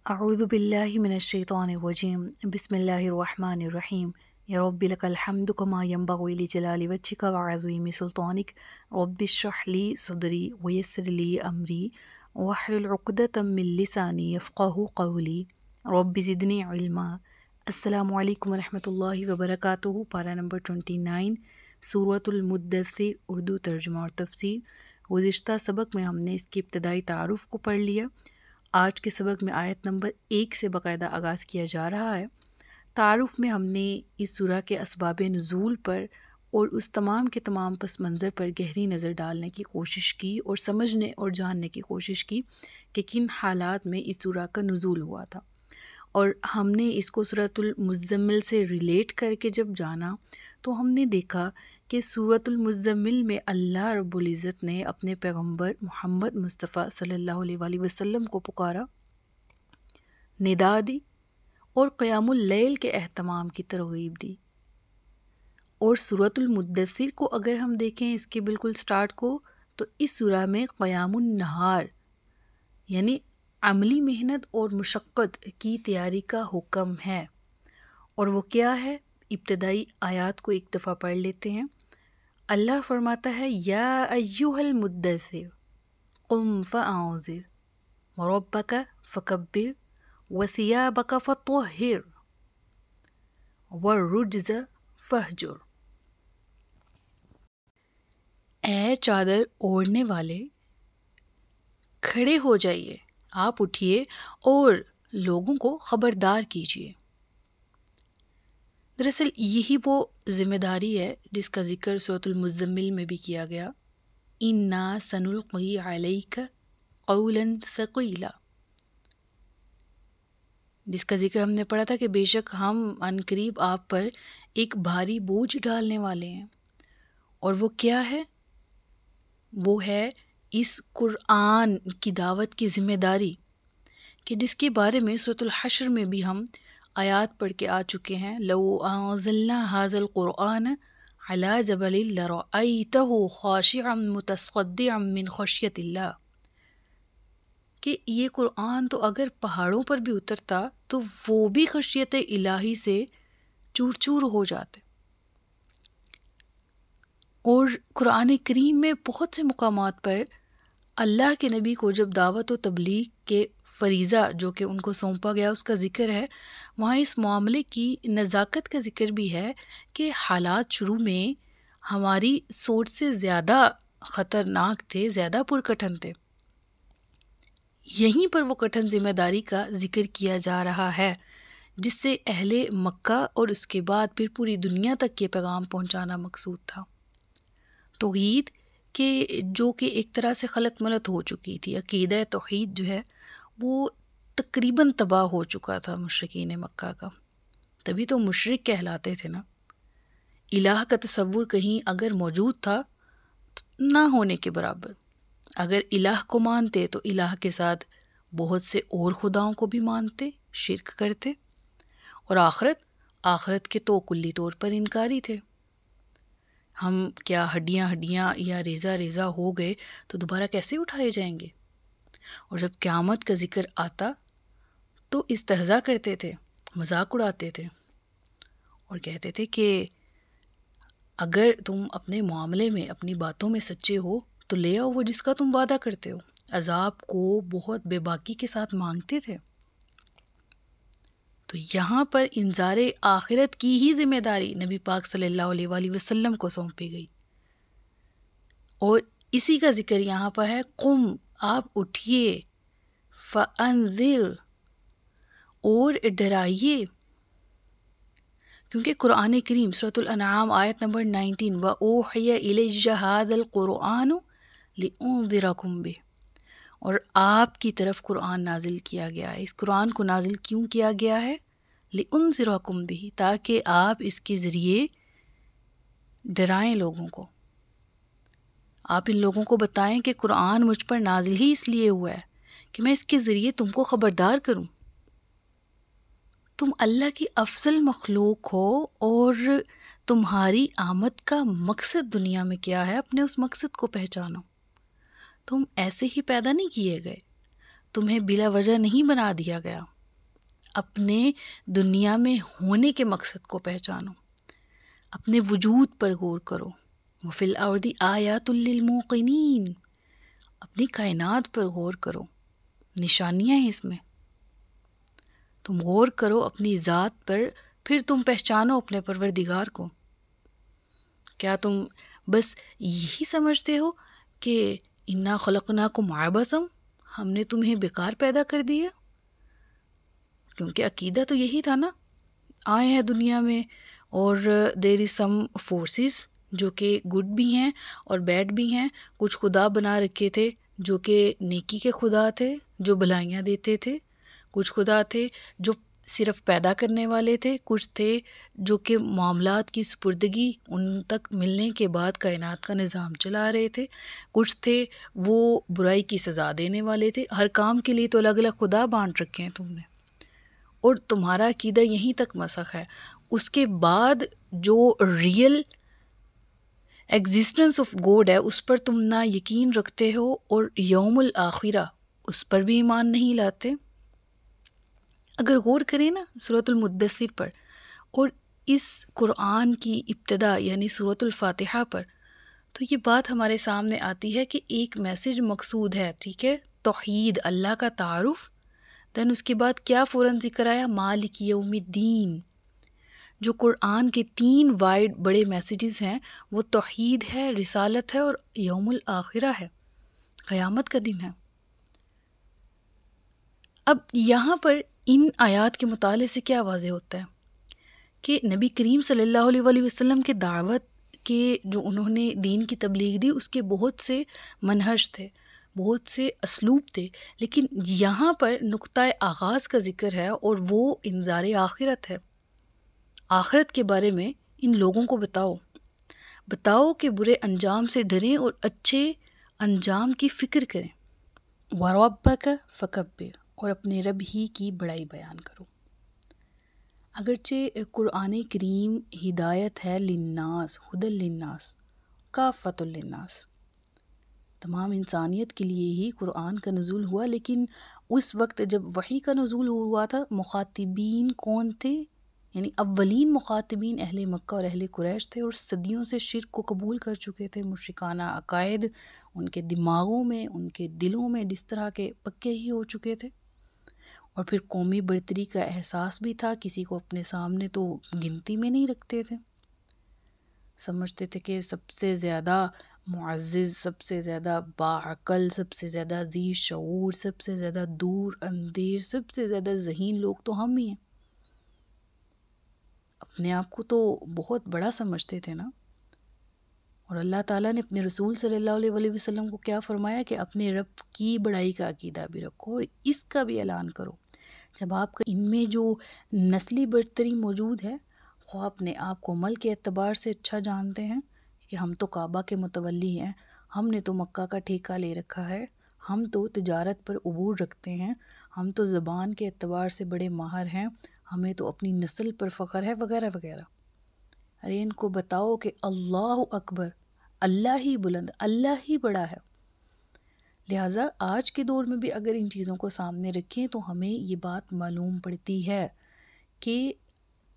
اعوذ باللہ من الشیطان الرجیم بسم اللہ الرحمن الرحیم یا رب لک الحمد کما ینبغی لجلال وجهک وعظیم سلطانک رب اشرح لی صدری ویسر لی امری واحلل عقدۃ من لسانی یفقہوا قولی رب زدنی علما۔ السلام علیکم ورحمۃ اللہ وبرکاتہ۔ پارہ نمبر 29، سورۃ المدثر، اردو ترجمہ اور تفسیر۔ گزشتہ سبق میں ہم نے اس کی ابتدائی تعارف کو پڑھ لیا۔ آج کے سبق میں آیت نمبر 1 سے باقاعدہ آغاز کیا جا رہا ہے۔ تعارف میں ہم نے اس سورہ کے اسباب نزول پر اور اس تمام کے تمام پس منظر پر گہری نظر ڈالنے کی کوشش کی اور سمجھنے اور جاننے کی کوشش کی کہ کن حالات میں اس سورہ کا نزول ہوا تھا، اور ہم نے اس کو سورۃ المزمل سے ریلیٹ کر کے جب جانا تو ہم نے دیکھا کہ سورۃ المزمل میں اللہ رب العزت نے اپنے پیغمبر محمد مصطفیٰ صلی اللہ علیہ وآلہ وسلم کو پکارا، ندا دی اور قیام اللیل کے اہتمام کی ترغیب دی۔ اور سورۃ المدثر کو اگر ہم دیکھیں اس کے بالکل سٹارٹ کو، تو اس سورہ میں قیام النہار یعنی عملی محنت اور مشقت کی تیاری کا حکم ہے۔ اور وہ کیا ہے؟ ابتدائی آیات کو ایک دفعہ پڑھ لیتے ہیں۔ اللہ فرماتا ہے، یا ایہا المدثر قم فانذر وربک فکبر وثیابک فطہر والرجز فہجر۔ اے چادر اوڑھنے والے، کھڑے ہو جائیے، آپ اٹھیے اور لوگوں کو خبردار کیجیے۔ دراصل یہی وہ ذمہ داری ہے جس کا ذکر سورۃ المزمل میں بھی کیا گیا، اِنَّا سَنُلْقِي عَلَيْكَ قَوْلًا ثَقِيلًا، جس کا ذکر ہم نے پڑھا تھا کہ بے شک ہم عنقریب آپ پر ایک بھاری بوجھ ڈالنے والے ہیں۔ اور وہ کیا ہے؟ وہ ہے اس قرآن کی دعوت کی ذمہ داری، کہ جس کے بارے میں سورۃ الحشر میں بھی ہم آیات پڑھ کے آ چکے ہیں۔ لو انزلنا ھذا القرآن علی جبل لرأیتہ خاشعا متصدعا من خشیۃ اللہ، کہ یہ قرآن تو اگر پہاڑوں پر بھی اترتا تو وہ بھی خشیت الہی سے چور چور ہو جاتے۔ اور قرآن کریم میں بہت سے مقامات پر اللہ کے نبی کو جب دعوت و تبلیغ کے فریضہ جو کہ ان کو سونپا گیا اس کا ذکر ہے، وہاں اس معاملے کی نزاکت کا ذکر بھی ہے کہ حالات شروع میں ہماری سوچ سے زیادہ خطرناک تھے، زیادہ پرکٹھن تھے۔ یہیں پر وہ کٹھن ذمہ داری کا ذکر کیا جا رہا ہے جس سے اہل مکہ اور اس کے بعد پھر پوری دنیا تک یہ پیغام پہنچانا مقصود تھا۔ توحید کہ جو کہ ایک طرح سے خلط ملط ہو چکی تھی، عقیدہ توحید جو ہے وہ تقریباً تباہ ہو چکا تھا مشرکین مکہ کا، تبھی تو مشرک کہلاتے تھے نا۔ الہ کا تصور کہیں اگر موجود تھا تو نہ ہونے کے برابر۔ اگر الہ کو مانتے تو الہ کے ساتھ بہت سے اور خداؤں کو بھی مانتے، شرک کرتے، اور آخرت کے تو کلی طور پر انکاری تھے۔ ہم کیا ہڈیاں یا ریزہ ریزہ ہو گئے تو دوبارہ کیسے اٹھائے جائیں گے؟ اور جب قیامت کا ذکر آتا تو استہزاء کرتے تھے، مذاق اڑاتے تھے اور کہتے تھے کہ اگر تم اپنے معاملے میں اپنی باتوں میں سچے ہو تو لے آؤ وہ جس کا تم وعدہ کرتے ہو۔ عذاب کو بہت بے باکی کے ساتھ مانگتے تھے۔ تو یہاں پر انذار آخرت کی ہی ذمہ داری نبی پاک صلی اللہ علیہ وآلہ وسلم کو سونپی گئی، اور اسی کا ذکر یہاں پر ہے، قم، آپ اٹھیے، فانذر، اور ڈرائیے، کیونکہ قرآن کریم سورۃ الانعام آیت نمبر 19، وَأُوحِیَ إِلَيَّ هَذَا الْقُرْآنُ لِأُنذِرَكُم بِهِ، اور آپ کی طرف قرآن نازل کیا گیا ہے۔ اس قرآن کو نازل کیوں کیا گیا ہے؟ لِأُنذِرَكُم بِهِ، تاکہ آپ اس کے ذریعے ڈرائیں لوگوں کو، آپ ان لوگوں کو بتائیں کہ قرآن مجھ پر نازل ہی اس لیے ہوا ہے کہ میں اس کے ذریعے تم کو خبردار کروں۔ تم اللہ کی افضل مخلوق ہو اور تمہاری آمد کا مقصد دنیا میں کیا ہے، اپنے اس مقصد کو پہچانو۔ تم ایسے ہی پیدا نہیں کیے گئے، تمہیں بلا وجہ نہیں بنا دیا گیا، اپنے دنیا میں ہونے کے مقصد کو پہچانو، اپنے وجود پر غور کرو۔ وَفِي الْأَرْضِ آیَاتٌ لِّلْمُوقِنِينَ، اپنی کائنات پر غور کرو، نشانیاں ہیں اس میں۔ تم غور کرو اپنی ذات پر، پھر تم پہچانو اپنے پروردگار کو۔ کیا تم بس یہی سمجھتے ہو کہ اِنَّا خَلَقْنَاكُمْ عَبَثًا، ہم نے تمہیں بیکار پیدا کر دیا؟ کیونکہ عقیدہ تو یہی تھا نا، آئے ہیں دنیا میں اور دیر از سم فورسز جو کہ گڈ بھی ہیں اور بیڈ بھی ہیں۔ کچھ خدا بنا رکھے تھے جو کہ نیکی کے خدا تھے، جو بھلائیاں دیتے تھے، کچھ خدا تھے جو صرف پیدا کرنے والے تھے، کچھ تھے جو کہ معاملات کی سپردگی ان تک ملنے کے بعد کائنات کا نظام چلا رہے تھے، کچھ تھے وہ برائی کی سزا دینے والے تھے۔ ہر کام کے لیے تو الگ الگ خدا بانٹ رکھے ہیں تم نے، اور تمہارا عقیدہ یہیں تک مسخ ہے۔ اس کے بعد جو ریئل ایگزسٹنس آف گوڈ ہے اس پر تم نہ یقین رکھتے ہو، اور یوم الآخرہ اس پر بھی ایمان نہیں لاتے۔ اگر غور کریں نا سورۃ المدثر پر اور اس قرآن کی ابتدا یعنی سورۃ الفاتحہ پر، تو یہ بات ہمارے سامنے آتی ہے کہ ایک میسج مقصود ہے، ٹھیک ہے، توحید، اللہ کا تعارف، دین اس کے بعد کیا فوراً ذکر آیا؟ مالک یوم الدین۔ جو قرآن کے 3 وائڈ بڑے میسیجز ہیں وہ توحید ہے، رسالت ہے اور یوم الآخرہ ہے، قیامت کا دن ہے۔ اب یہاں پر ان آیات کے مطالعے سے کیا واضح ہوتا ہے کہ نبی کریم صلی اللہ علیہ وآلہ وسلم کے دعوت کے جو انہوں نے دین کی تبلیغ دی اس کے بہت سے منہج تھے، بہت سے اسلوب تھے، لیکن یہاں پر نقطہ آغاز کا ذکر ہے اور وہ انذار آخرت ہے۔ آخرت کے بارے میں ان لوگوں کو بتاؤ کہ برے انجام سے ڈریں اور اچھے انجام کی فکر کریں۔ وَرَبَّكَ فَكَبِّرْ، اور اپنے رب ہی کی بڑائی بیان کرو۔ اگرچہ قرآن کریم ہدایت ہے للناس، ہدی للناس، کافۃ للناس، تمام انسانیت کے لیے ہی قرآن کا نزول ہوا، لیکن اس وقت جب وحی کا نزول ہوا تھا مخاطبین کون تھے؟ یعنی اولین مخاطبین اہل مکہ اور اہل قریش تھے، اور صدیوں سے شرک کو قبول کر چکے تھے۔ مشرکانہ عقائد ان کے دماغوں میں، ان کے دلوں میں جس طرح کے پکے ہی ہو چکے تھے، اور پھر قومی برتری کا احساس بھی تھا، کسی کو اپنے سامنے تو گنتی میں نہیں رکھتے تھے، سمجھتے تھے کہ سب سے زیادہ معزز، سب سے زیادہ باعقل، سب سے زیادہ ذی شعور، سب سے زیادہ دور اندیر، سب سے زیادہ ذہین لوگ تو ہم ہی ہیں۔ اپنے آپ کو تو بہت بڑا سمجھتے تھے نا، اور اللہ تعالیٰ نے اپنے رسول صلی اللہ علیہ وآلہ وسلم کو کیا فرمایا کہ اپنے رب کی بڑائی کا عقیدہ بھی رکھو اور اس کا بھی اعلان کرو۔ جب آپ کا ان میں جو نسلی برتری موجود ہے، خواہ اپنے آپ کو عمل کے اعتبار سے اچھا جانتے ہیں کہ ہم تو کعبہ کے متولی ہیں، ہم نے تو مکہ کا ٹھیکہ لے رکھا ہے، ہم تو تجارت پر عبور رکھتے ہیں، ہم تو زبان کے اعتبار سے بڑے ماہر ہیں، ہمیں تو اپنی نسل پر فخر ہے، وغیرہ وغیرہ۔ ارے ان کو بتاؤ کہ اللہ اکبر، اللہ ہی بلند، اللہ ہی بڑا ہے۔ لہٰذا آج کے دور میں بھی اگر ان چیزوں کو سامنے رکھیں تو ہمیں یہ بات معلوم پڑتی ہے کہ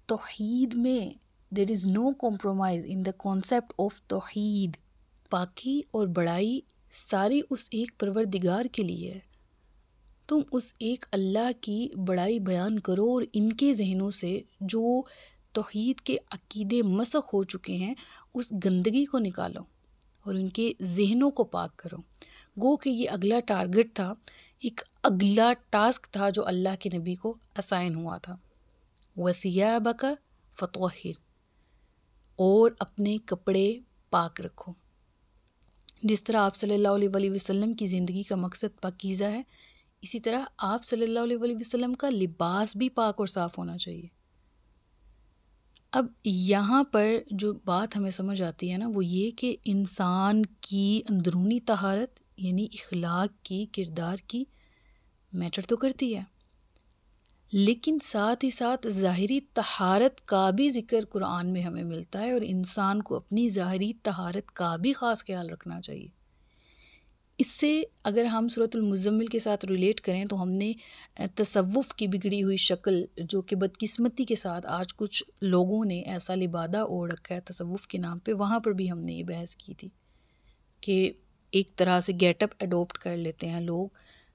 توحید میں there is no compromise in the concept of توحید۔ پاکی اور بڑائی ساری اس ایک پروردگار کے لیے ہے۔ تم اس ایک اللہ کی بڑائی بیان کرو اور ان کے ذہنوں سے جو توحید کے عقیدے مسخ ہو چکے ہیں اس گندگی کو نکالو اور ان کے ذہنوں کو پاک کرو۔ گو کہ یہ اگلا ٹارگٹ تھا، ایک اگلا ٹاسک تھا جو اللہ کے نبی کو اسائن ہوا تھا۔ وَثِيَابَكَ فَطَهِّرْ، اور اپنے کپڑے پاک رکھو۔ جس طرح آپ صلی اللہ علیہ وآلہ وسلم کی زندگی کا مقصد پاکیزہ ہے، اسی طرح آپ صلی اللہ علیہ وآلہ وسلم کا لباس بھی پاک اور صاف ہونا چاہیے۔ اب یہاں پر جو بات ہمیں سمجھ آتی ہے نا وہ یہ کہ انسان کی اندرونی طہارت یعنی اخلاق کی، کردار کی میٹر تو کرتی ہے، لیکن ساتھ ہی ساتھ ظاہری طہارت کا بھی ذکر قرآن میں ہمیں ملتا ہے، اور انسان کو اپنی ظاہری طہارت کا بھی خاص خیال رکھنا چاہیے۔ اس سے اگر ہم سورۃ المزمل کے ساتھ ریلیٹ کریں تو ہم نے تصوف کی بگڑی ہوئی شکل، جو کہ بدقسمتی کے ساتھ آج کچھ لوگوں نے ایسا لبادہ اوڑھ رکھا ہے تصوف کے نام پہ، وہاں پر بھی ہم نے یہ بحث کی تھی کہ ایک طرح سے گیٹ اپ اڈوپٹ کر لیتے ہیں لوگ،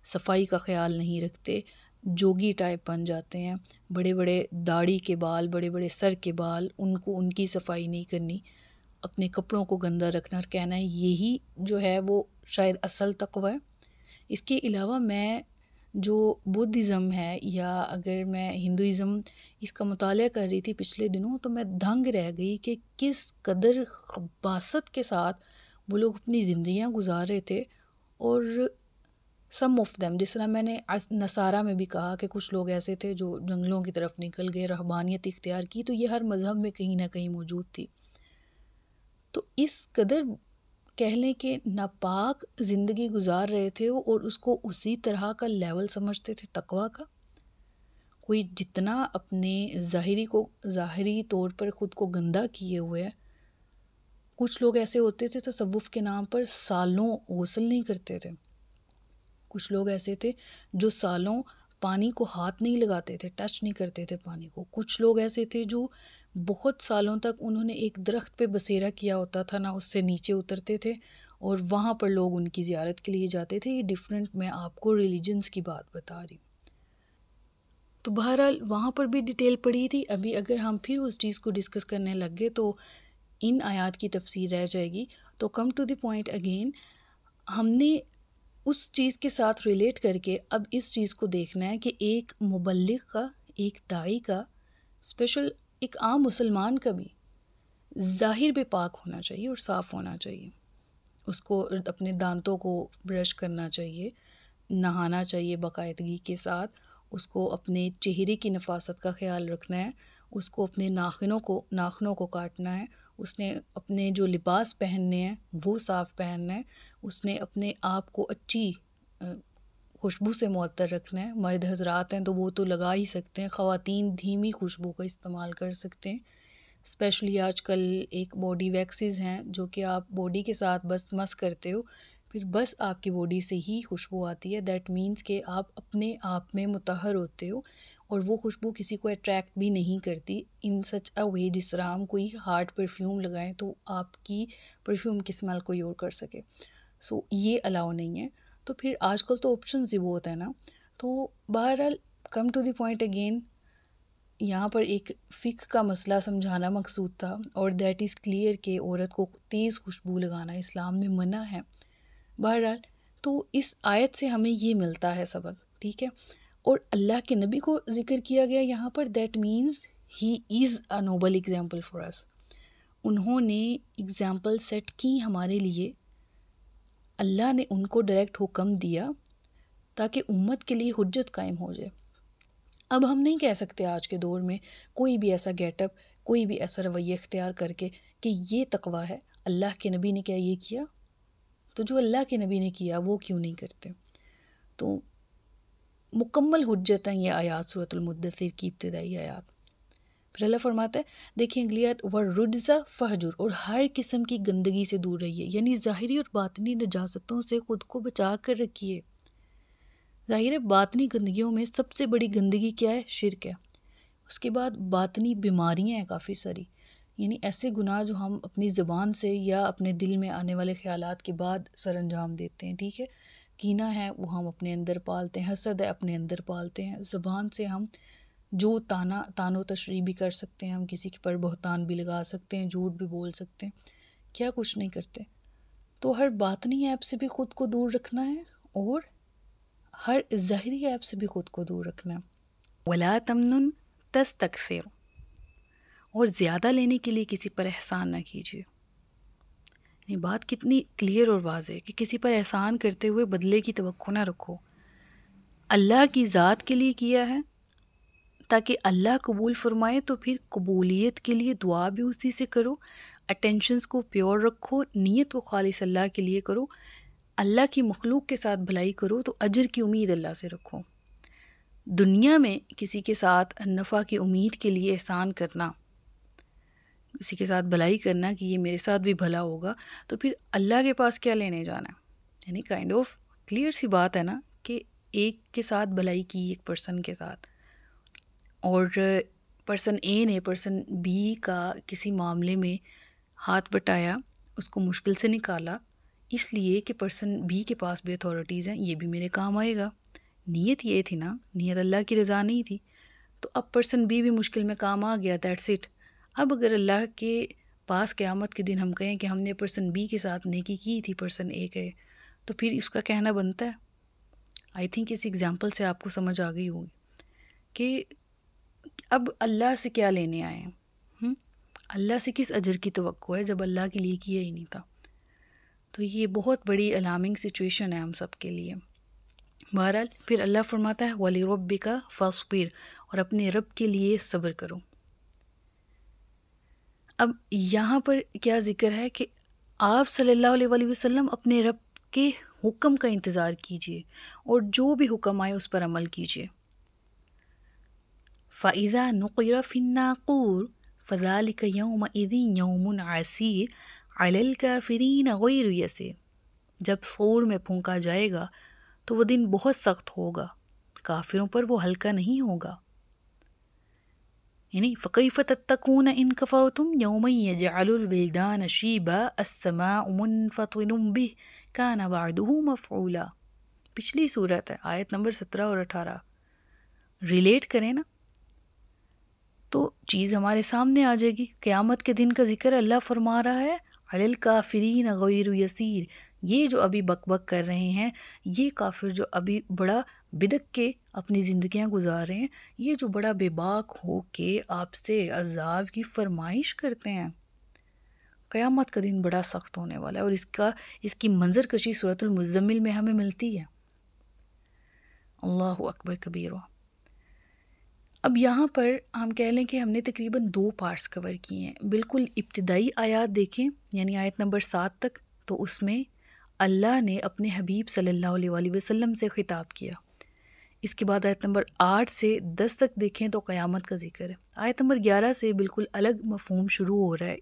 صفائی کا خیال نہیں رکھتے، جوگی ٹائپ بن جاتے ہیں، بڑے بڑے داڑھی کے بال، بڑے بڑے سر کے بال، ان کی صفائی نہیں کرنی، اپنے کپڑوں کو گندہ رکھنا اور کہنا ہے یہی جو ہے وہ شاید اصل تقوی ہے۔ اس کے علاوہ میں جو بدھزم ہے یا اگر میں ہندوازم اس کا مطالعہ کر رہی تھی پچھلے دنوں، تو میں دھنگ رہ گئی کہ کس قدر خباثت کے ساتھ وہ لوگ اپنی زندگیاں گزار رہے تھے۔ اور سم آف دیم، جس طرح میں نے نصارہ میں بھی کہا کہ کچھ لوگ ایسے تھے جو جنگلوں کی طرف نکل گئے، رہبانیت اختیار کی، تو یہ ہر مذہب میں کہیں نہ کہیں موجود تھی۔ تو اس قدر کہہ لیں کہ ناپاک زندگی گزار رہے تھے اور اس کو اسی طرح کا لیول سمجھتے تھے تقویٰ کا۔ کوئی جتنا اپنے ظاہری طور پر خود کو گندہ کیے ہوئے ہے، کچھ لوگ ایسے ہوتے تھے تصوف کے نام پر سالوں غسل نہیں کرتے تھے، کچھ لوگ ایسے تھے جو سالوں پانی کو ہاتھ نہیں لگاتے تھے، ٹچ نہیں کرتے تھے پانی کو، کچھ لوگ ایسے تھے جو بہت سالوں تک انہوں نے ایک درخت پہ بسیرا کیا ہوتا تھا، نہ اس سے نیچے اترتے تھے، اور وہاں پر لوگ ان کی زیارت کے لیے جاتے تھے۔ یہ ڈیفرنٹ، میں آپ کو ریلیجنز کی بات بتا رہی ہوں۔ تو بہرحال وہاں پر بھی ڈیٹیل پڑی تھی۔ ابھی اگر ہم پھر اس چیز کو ڈسکس کرنے لگ گئے تو ان آیات کی تفسیر رہ جائے گی۔ تو come to the point again, ہم نے اس چیز کے ساتھ ریلیٹ کر کے اب اس چیز کو دیکھنا ہے کہ ایک مبلغ کا، ایک داعی کا، اسپیشل ایک عام مسلمان کا بھی ظاہر بے پاک ہونا چاہیے اور صاف ہونا چاہیے۔ اس کو اپنے دانتوں کو برش کرنا چاہیے، نہانا چاہیے باقاعدگی کے ساتھ، اس کو اپنے چہرے کی نفاست کا خیال رکھنا ہے، اس کو اپنے ناخنوں کو کاٹنا ہے، اس نے اپنے جو لباس پہننے ہیں وہ صاف پہننا ہے، اس نے اپنے آپ کو اچھی خوشبو سے معطر رکھنا ہے۔ مرد حضرات ہیں تو وہ تو لگا ہی سکتے ہیں، خواتین دھیمی خوشبو کا استعمال کر سکتے ہیں۔ اسپیشلی آج کل ایک باڈی ویکسز ہیں جو کہ آپ باڈی کے ساتھ بس مس کرتے ہو، پھر بس آپ کی باڈی سے ہی خوشبو آتی ہے، دیٹ مینس کہ آپ اپنے آپ میں مطہر ہوتے ہو، اور وہ خوشبو کسی کو اٹریکٹ بھی نہیں کرتی ان سچ اے وے، جس طرح ہم کوئی ہارڈ پرفیوم لگائیں تو آپ کی پرفیوم کی اسمیل کوئی اور کر سکے۔ سو یہ الاؤ نہیں ہے۔ تو پھر آج کل تو آپشنز ہی بہت ہیں نا۔ تو بہرحال come to the point again, یہاں پر ایک فقہ کا مسئلہ سمجھانا مقصود تھا، اور دیٹ از کلیئر کہ عورت کو تیز خوشبو لگانا اسلام میں منع ہے۔ بہرحال تو اس آیت سے ہمیں یہ ملتا ہے سبق، ٹھیک ہے۔ اور اللہ کے نبی کو ذکر کیا گیا یہاں پر، that means he is a noble example for us. انہوں نے ایگزامپل سیٹ کی ہمارے لیے، اللہ نے ان کو ڈائریکٹ حکم دیا تاکہ امت کے لیے حجت قائم ہو جائے۔ اب ہم نہیں کہہ سکتے آج کے دور میں کوئی بھی ایسا گیٹ اپ، کوئی بھی ایسا رویہ اختیار کر کے کہ یہ تقویٰ ہے، اللہ کے نبی نے کیا یہ کیا، تو جو اللہ کے نبی نے کیا وہ کیوں نہیں کرتے۔ تو مکمل حجت ہیں یہ آیات، سورۃ المدثر کی ابتدائی آیات۔ پھر اللہ فرماتا ہے، دیکھیں اگلی آیت، وَالرُّجْزَ فَاہْجُرْ، اور ہر قسم کی گندگی سے دور رہیے، یعنی ظاہری اور باطنی نجاستوں سے خود کو بچا کر رکھیے۔ ظاہر ہے باطنی گندگیوں میں سب سے بڑی گندگی کیا ہے؟ شرک ہے۔ اس کے بعد باطنی بیماریاں ہیں کافی ساری، یعنی ایسے گناہ جو ہم اپنی زبان سے یا اپنے دل میں آنے والے خیالات کے بعد سر انجام دیتے ہیں، ٹھیک ہے۔ کینہ ہے وہ ہم اپنے اندر پالتے ہیں، حسد ہے اپنے اندر پالتے ہیں، زبان سے ہم جو تان و تشریح بھی کر سکتے ہیں، ہم کسی پر بہتان بھی لگا سکتے ہیں، جھوٹ بھی بول سکتے ہیں، کیا کچھ نہیں کرتے۔ تو ہر باطنی ایپ سے بھی خود کو دور رکھنا ہے، اور ہر ظاہری ایپ سے بھی خود کو دور رکھنا ہے۔ وَلَا تَمْنُنْ تَسْتَكْثِرُ، اور زیادہ لینے کے لیے کسی پر احسان نہ کیجیے۔ یہ بات کتنی کلیئر اور واضح ہے کہ کسی پر احسان کرتے ہوئے بدلے کی توقع نہ رکھو۔ اللہ کی ذات کے لیے کیا ہے تاکہ اللہ قبول فرمائے، تو پھر قبولیت کے لیے دعا بھی اسی سے کرو، اٹینشنز کو پیور رکھو، نیت کو خالص اللہ کے لیے کرو، اللہ کی مخلوق کے ساتھ بھلائی کرو تو اجر کی امید اللہ سے رکھو۔ دنیا میں کسی کے ساتھ نفع کی امید کے لیے احسان کرنا، کسی کے ساتھ بھلائی کرنا کہ یہ میرے ساتھ بھی بھلا ہوگا، تو پھر اللہ کے پاس کیا لینے جانا ہے؟ یعنی کائنڈ آف کلیئر سی بات ہے نا کہ ایک کے ساتھ بھلائی کی ایک پرسن کے ساتھ، اور پرسن اے نے پرسن بی کا کسی معاملے میں ہاتھ بٹایا، اس کو مشکل سے نکالا، اس لیے کہ پرسن بی کے پاس بھی اتھارٹیز ہیں، یہ بھی میرے کام آئے گا۔ نیت یہ تھی نا، نیت اللہ کی رضا نہیں تھی، تو اب پرسن بی بھی مشکل میں کام آ گیا، دیٹس اٹ۔ اب اگر اللہ کے پاس قیامت کے دن ہم کہیں کہ ہم نے پرسن بی کے ساتھ نیکی کی تھی پرسن اے کے، تو پھر اس کا کہنا بنتا ہے۔ آئی تھنک اس ایگزامپل سے آپ کو سمجھ آ گئی ہوگی کہ اب اللہ سے کیا لینے آئے ہیں، اللہ سے کس اجر کی توقع ہے جب اللہ کے لیے کیا ہی نہیں تھا۔ تو یہ بہت بڑی الارمنگ سچویشن ہے ہم سب کے لیے۔ بہرحال پھر اللہ فرماتا ہے وَلِرَبِّكَ فَاصْبِرْ، اور اپنے رب کے لیے صبر کرو۔ اب یہاں پر کیا ذکر ہے کہ آپ صلی اللہ علیہ وآلہ وسلم اپنے رب کے حکم کا انتظار کیجئے اور جو بھی حکم آئے اس پر عمل کیجئے۔ فَإِذَا نُقِرَ فِي النَّاقُورِ فَذَلِكَ يَوْمَئِذٍ يَوْمٌ عَسِيرٌ عَلَى الْكَافِرِينَ غَيْرُ يَسِيرٍ، جب صور میں پھونکا جائے گا تو وہ دن بہت سخت ہوگا، کافروں پر وہ ہلکا نہیں ہوگا۔ یعنی فَكَيْفَ تَتَّقُونَ إِن كَفَرْتُمْ يَوْمًا يَجْعَلُ الْوِلْدَانَ شِيبًا السَّمَاءُ مُنْفَطِرٌ بِهِ كَانَ وَعْدُهُ مَفْعُولًا، پچھلی صورت ہے، آیت نمبر 17 اور 18۔ ریلیٹ کریں نا تو چیز ہمارے سامنے آ جائے گی۔ قیامت کے دن کا ذکر اللہ فرما رہا ہے علی الکافرین غیر یسیر، یہ جو ابھی بک بک کر رہے ہیں، یہ کافر جو ابھی بڑا بدک کے اپنی زندگیاں گزار رہے ہیں، یہ جو بڑا بے باک ہو کے آپ سے عذاب کی فرمائش کرتے ہیں، قیامت کا دن بڑا سخت ہونے والا ہے، اور اس کی منظر کشی سورۃ المزمل میں ہمیں ملتی ہے۔ اللہ اکبر کبیرہ۔ اب یہاں پر ہم کہہ لیں کہ ہم نے تقریباً 2 پارٹس کور کیے ہیں۔ بالکل ابتدائی آیات دیکھیں، یعنی آیت نمبر 7 تک، تو اس میں اللہ نے اپنے حبیب صلی اللہ علیہ وآلہ وسلم سے خطاب کیا۔ اس کے بعد آیت نمبر 8 سے 10 تک دیکھیں تو قیامت کا ذکر ہے۔ آیت نمبر 11 سے بالکل الگ مفہوم شروع ہو رہا ہے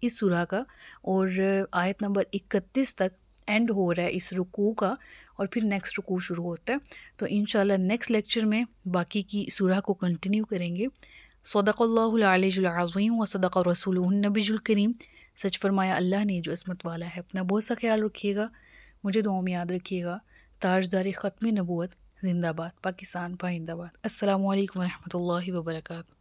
اس سورہ کا، اور آیت نمبر 31 تک اینڈ ہو رہا ہے اس رکوع کا، اور پھر نیکسٹ رکوع شروع ہوتا ہے۔ تو انشاءاللہ نیکسٹ لیکچر میں باقی کی سورہ کو کنٹینیو کریں گے۔ صدق اللہ العلی العظیم و صدق رسولہ النبی الکریم، سچ فرمایا اللہ نے جو عصمت والا ہے۔ اپنا بہت سا خیال رکھیے گا، مجھے دعاؤں میں یاد رکھیے گا۔ تاجدار ختم نبوت زندہ باد، پاکستان پائندہ باد۔ السلام علیکم ورحمۃ اللہ وبرکاتہ۔